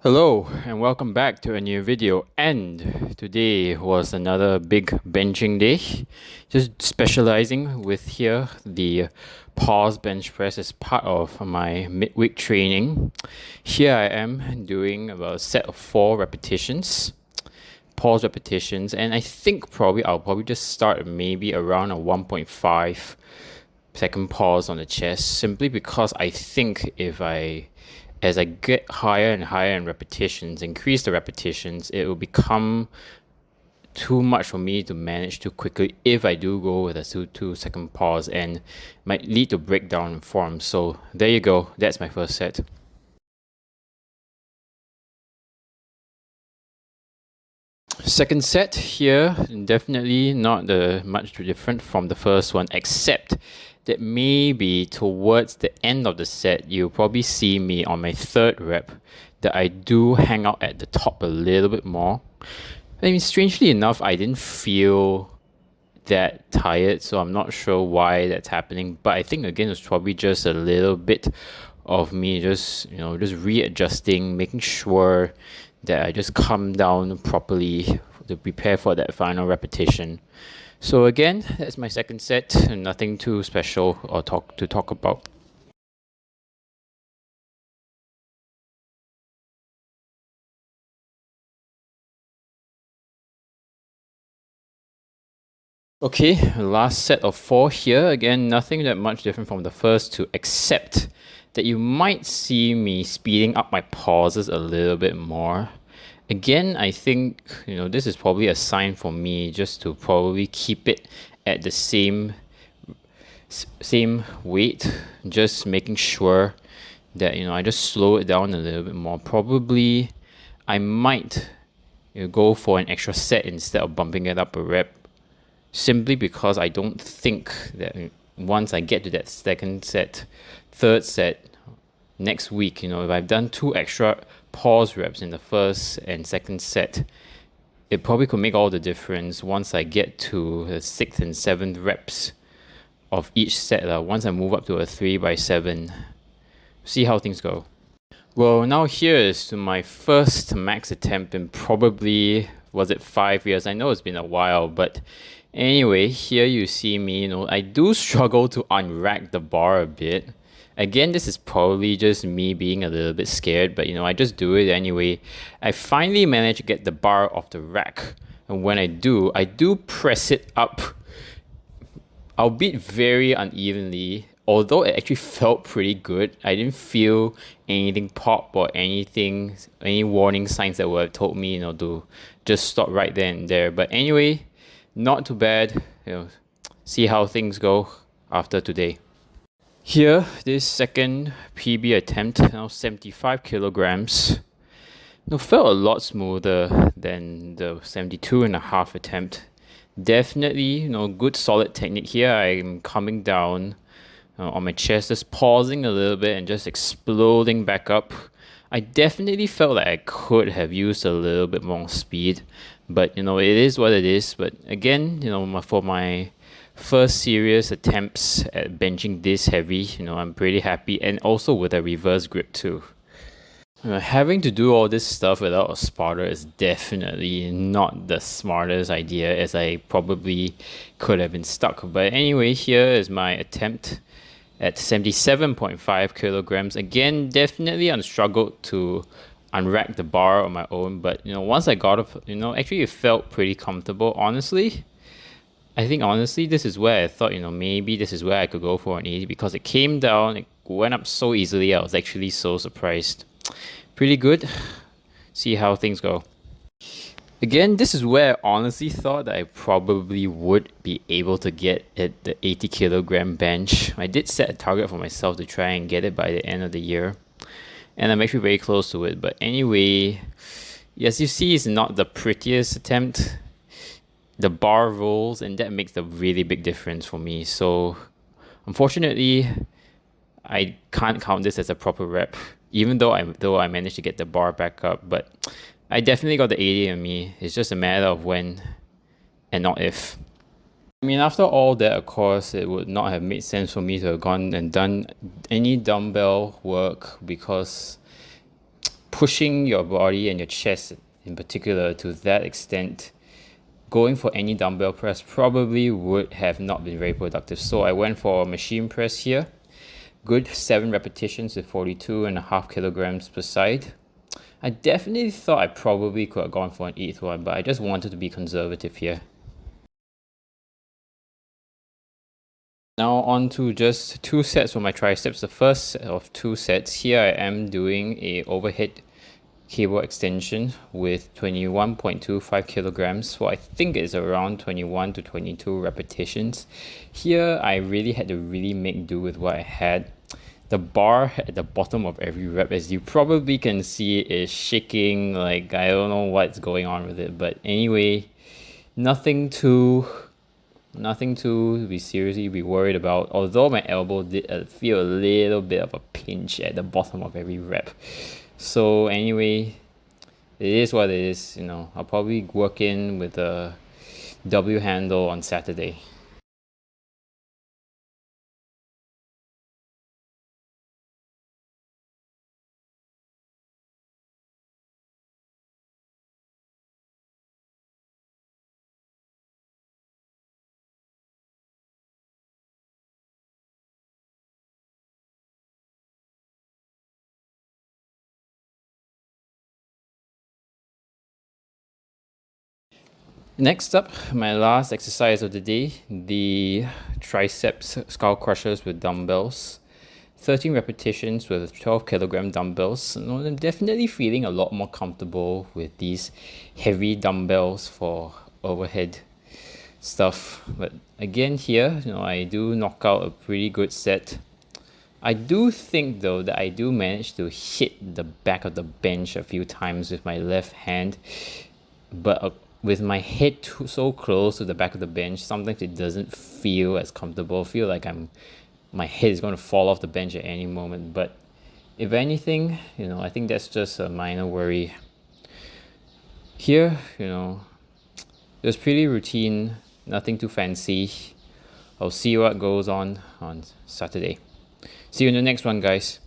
Hello and welcome back to a new video, and today was another big benching day. Just specializing with here the pause bench press as part of my midweek training. Here I am doing about a set of 4 repetitions, pause repetitions, and I think I'll probably just start maybe around a 1.5 second pause on the chest, simply because I think as I get higher and higher in repetitions, increase the repetitions, it will become too much for me to manage too quickly if I do go with a 2 second pause, and might lead to breakdown in form. So there you go, that's my first set. Second set here, definitely not much different from the first one, except that maybe towards the end of the set, you'll probably see me on my third rep that I do hang out at the top a little bit more. I mean, strangely enough, I didn't feel that tired, so I'm not sure why that's happening. But I think again, it's probably just a little bit of me just readjusting, making sure that I just calm down properly to prepare for that final repetition. So again, that's my second set, nothing too special or to talk about. Okay, last set of 4 here. Again, nothing that much different from the first two, except that you might see me speeding up my pauses a little bit more. Again, I think, this is probably a sign for me just to probably keep it at the same weight, just making sure that, I just slow it down a little bit more. Probably I might go for an extra set instead of bumping it up a rep, simply because I don't think that once I get to that second set, third set next week, if I've done 2 extra pause reps in the first and second set, it probably could make all the difference once I get to the 6th and 7th reps of each set. Once I move up to a 3x7, see how things go. Well, now here is to my first max attempt in probably, was it 5 years? I know it's been a while, but anyway, here you see me, I do struggle to unrack the bar a bit. Again, this is probably just me being a little bit scared, but I just do it anyway. I finally managed to get the bar off the rack, and when I do press it up, albeit very unevenly. Although it actually felt pretty good, I didn't feel anything pop or any warning signs that would have told me, to just stop right there and there. But anyway, not too bad. See how things go after today. Here, this second PB attempt, now 75 kilograms. Felt a lot smoother than the 72.5 attempt. Definitely, good solid technique here. I'm coming down on my chest, just pausing a little bit and just exploding back up. I definitely felt like I could have used a little bit more speed, but it is what it is. But again, for my first serious attempts at benching this heavy, I'm pretty happy, and also with a reverse grip too. Having to do all this stuff without a spotter is definitely not the smartest idea, as I probably could have been stuck. But anyway, here is my attempt at 77.5 kilograms. Again, definitely I struggled to unrack the bar on my own, but once I got up, actually it felt pretty comfortable. I think honestly, this is where I thought, maybe this is where I could go for an 80, because it came down, it went up so easily. I was actually so surprised. Pretty good. See how things go. Again, this is where I honestly thought that I probably would be able to get at the 80 kilogram bench. I did set a target for myself to try and get it by the end of the year, and I'm actually very close to it. But anyway, as you see, it's not the prettiest attempt. The bar rolls, and that makes a really big difference for me. So unfortunately, I can't count this as a proper rep, even though I managed to get the bar back up. But I definitely got the 80 on me. It's just a matter of when and not if. I mean, after all that, of course, it would not have made sense for me to have gone and done any dumbbell work, because pushing your body and your chest in particular to that extent, going for any dumbbell press probably would have not been very productive. So I went for a machine press here. Good 7 repetitions with 42.5 kilograms per side. I definitely thought I probably could have gone for an 8th one, but I just wanted to be conservative here. Now on to just 2 sets for my triceps. The first set of 2 sets, here I am doing a overhead cable extension with 21.25 kilograms for I think it's around 21 to 22 repetitions. Here I really had to make do with what I had. The bar at the bottom of every rep, as you probably can see, is shaking. Like, I don't know what's going on with it, but anyway, nothing to be worried about, although my elbow did feel a little bit of a pinch at the bottom of every rep. So anyway, it is what it is. You know, I'll probably work in with a W handle on Saturday. Next up, my last exercise of the day, the triceps Skullcrushers with dumbbells. 13 repetitions with 12 kilogram dumbbells. You know, I'm definitely feeling a lot more comfortable with these heavy dumbbells for overhead stuff. But again here, you know, I do knock out a pretty good set. I do think though that I do manage to hit the back of the bench a few times with my left hand, but with my head so close to the back of the bench, sometimes it doesn't feel as comfortable. I feel like my head is going to fall off the bench at any moment. But if anything, you know, I think that's just a minor worry. Here, you know, it was pretty routine, nothing too fancy. I'll see what goes on Saturday. See you in the next one, guys.